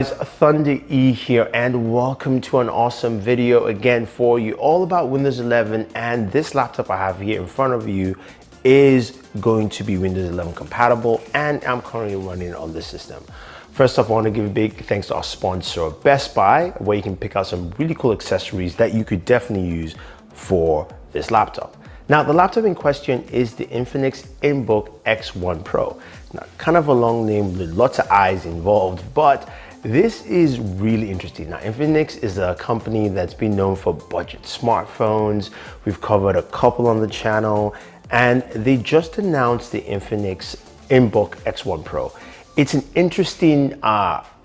It's Thunder E here, and welcome to an awesome video again for you all about Windows 11. And this laptop I have here in front of you is going to be Windows 11 compatible, and I'm currently running it on this system. First off, I want to give a big thanks to our sponsor Best Buy, where you can pick out some really cool accessories that you could definitely use for this laptop. Now, the laptop in question is the Infinix InBook X1 Pro. Now, kind of a long name with lots of I's involved, but this is really interesting. Now, Infinix is a company that's been known for budget smartphones. We've covered a couple on the channel, and they just announced the Infinix InBook X1 Pro. It's an interesting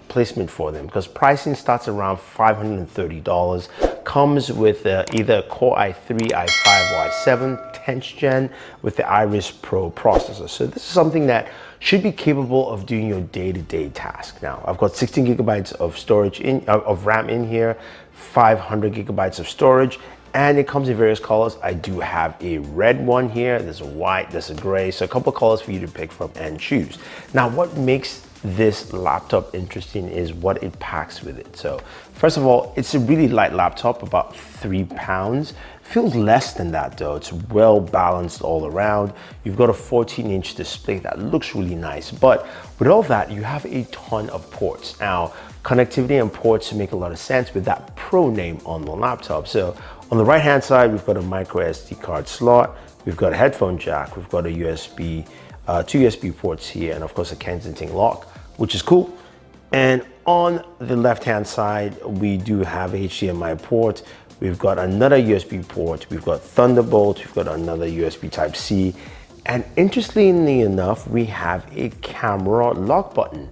placement for them because pricing starts around $530. Comes with either Core i3, i5, or i7 10th gen with the Iris Pro processor. So this is something that should be capable of doing your day-to-day task. Now, I've got 16 gigabytes of storage of RAM in here, 500 gigabytes of storage, and it comes in various colors. I do have a red one here, there's a white, there's a gray, so a couple of colors for you to pick from and choose. Now, what makes this laptop interesting is what it packs with it. So first of all, it's a really light laptop, about 3 pounds. Feels less than that though. It's well balanced all around. You've got a 14-inch display that looks really nice, but with all that, you have a ton of ports. Now, connectivity and ports make a lot of sense with that Pro name on the laptop. So on the right-hand side, we've got a micro SD card slot, we've got a headphone jack, we've got a USB, two USB ports here, and of course a Kensington lock, which is cool. And on the left-hand side, we do have HDMI port. We've got another USB port. We've got Thunderbolt. We've got another USB Type-C. And interestingly enough, we have a camera lock button,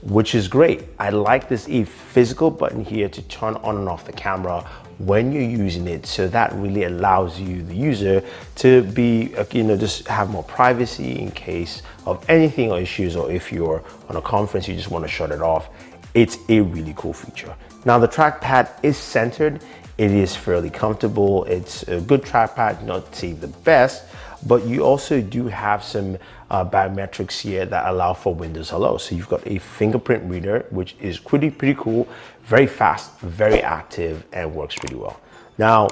which is great. I like this physical button here to turn on and off the camera when you're using it. So that really allows you, the user, to be, just have more privacy in case of anything or issues, or if you're on a conference, you just want to shut it off. It's a really cool feature. Now, the trackpad is centered. It is fairly comfortable. It's a good trackpad, not to say the best, but you also do have some biometrics here that allow for Windows Hello. So you've got a fingerprint reader, which is pretty cool, very fast, very active, and works pretty well. Now,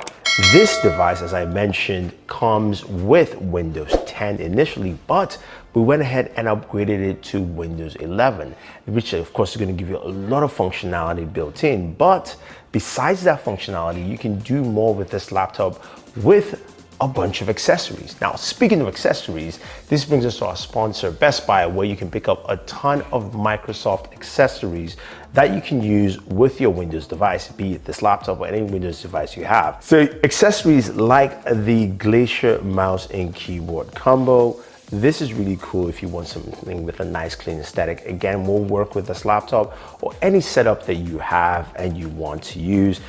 this device, as I mentioned, comes with Windows 10 initially, but we went ahead and upgraded it to Windows 11, which of course is going to give you a lot of functionality built in. But besides that functionality, you can do more with this laptop with a bunch of accessories. Now, speaking of accessories, this brings us to our sponsor, Best Buy, where you can pick up a ton of Microsoft accessories that you can use with your Windows device, be it this laptop or any Windows device you have. So accessories like the Glacier mouse and keyboard combo. This is really cool if you want something with a nice clean aesthetic. Again, will work with this laptop or any setup that you have and you want to use.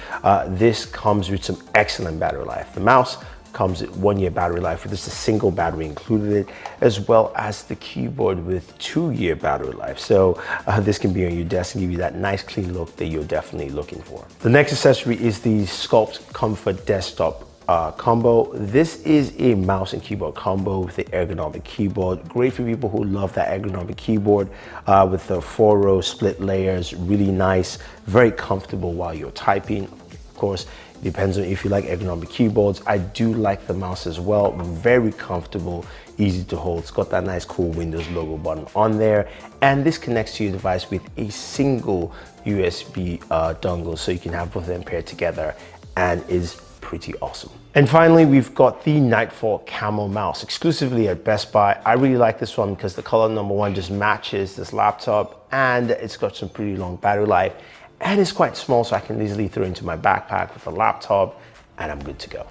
This comes with some excellent battery life. The mouse comes with 1-year battery life with just a single battery included, as well as the keyboard with 2-year battery life. So this can be on your desk and give you that nice clean look that you're definitely looking for. The next accessory is the Sculpt Comfort Desktop combo. This is a mouse and keyboard combo with the ergonomic keyboard. Great for people who love that ergonomic keyboard with the 4-row split layers. Really nice, very comfortable while you're typing. Of course, it depends on if you like ergonomic keyboards. I do like the mouse as well. Very comfortable, easy to hold. It's got that nice cool Windows logo button on there. And this connects to your device with a single USB dongle, so you can have both of them paired together, and is pretty awesome. And finally, we've got the Nightfall Camo mouse exclusively at Best Buy. I really like this one because the color, number one, just matches this laptop, and it's got some pretty long battery life, and it's quite small, so I can easily throw it into my backpack with a laptop, and I'm good to go.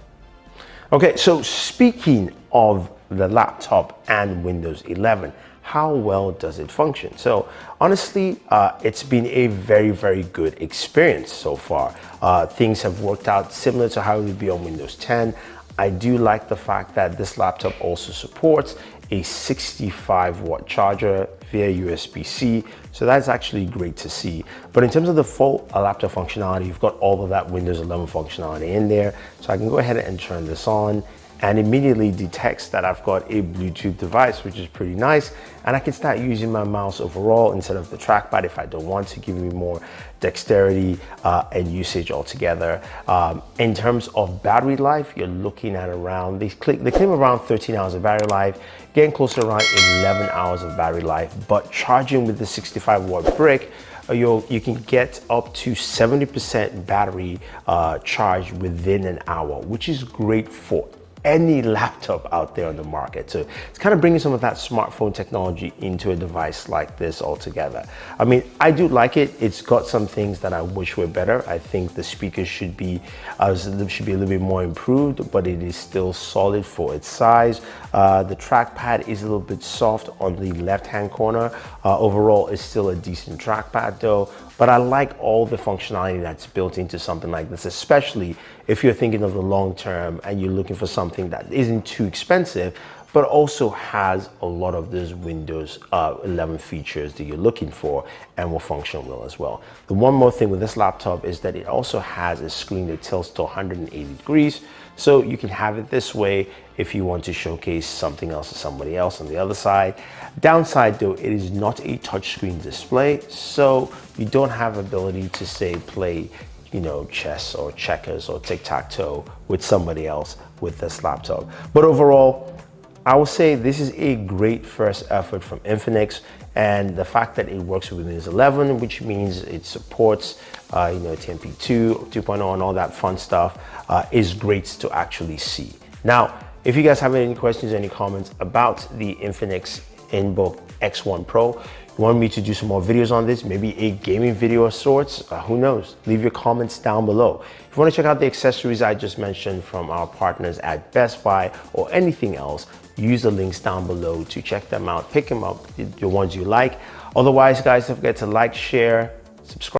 Okay, so speaking of the laptop and Windows 11, how well does it function? So honestly, it's been a very good experience so far. Things have worked out similar to how it would be on Windows 10. I do like the fact that this laptop also supports a 65-watt charger via USB-C, so that's actually great to see. But in terms of the full laptop functionality, you've got all of that Windows 11 functionality in there. So I can go ahead and turn this on, and immediately detects that I've got a Bluetooth device, which is pretty nice. And I can start using my mouse overall instead of the trackpad if I don't want to, give me more dexterity and usage altogether. In terms of battery life, you're looking at around, they claim around 13 hours of battery life, getting closer to around 11 hours of battery life, but charging with the 65-watt brick, you can get up to 70% battery charge within an hour, which is great for any laptop out there on the market. So it's kind of bringing some of that smartphone technology into a device like this altogether. I mean, I do like it. It's got some things that I wish were better. I think the speakers should be a little bit more improved, but it is still solid for its size. The trackpad is a little bit soft on the left-hand corner. Overall, it's still a decent trackpad though, but I like all the functionality that's built into something like this, especially if you're thinking of the long term and you're looking for something that isn't too expensive, but also has a lot of those Windows 11 features that you're looking for and will function well as well. The one more thing with this laptop is that it also has a screen that tilts to 180 degrees. So you can have it this way if you want to showcase something else to somebody else on the other side. Downside though, it is not a touchscreen display, so you don't have ability to say play, you know, chess or checkers or tic-tac-toe with somebody else with this laptop. But overall, I would say this is a great first effort from Infinix, and the fact that it works with Windows 11, which means it supports TMP2, 2.0 and all that fun stuff, is great to actually see. Now, if you guys have any questions, any comments about the Infinix InBook X1 Pro, you want me to do some more videos on this, maybe a gaming video of sorts, who knows? Leave your comments down below. If you want to check out the accessories I just mentioned from our partners at Best Buy or anything else, use the links down below to check them out, pick them up, the ones you like. Otherwise, guys, don't forget to like, share, subscribe.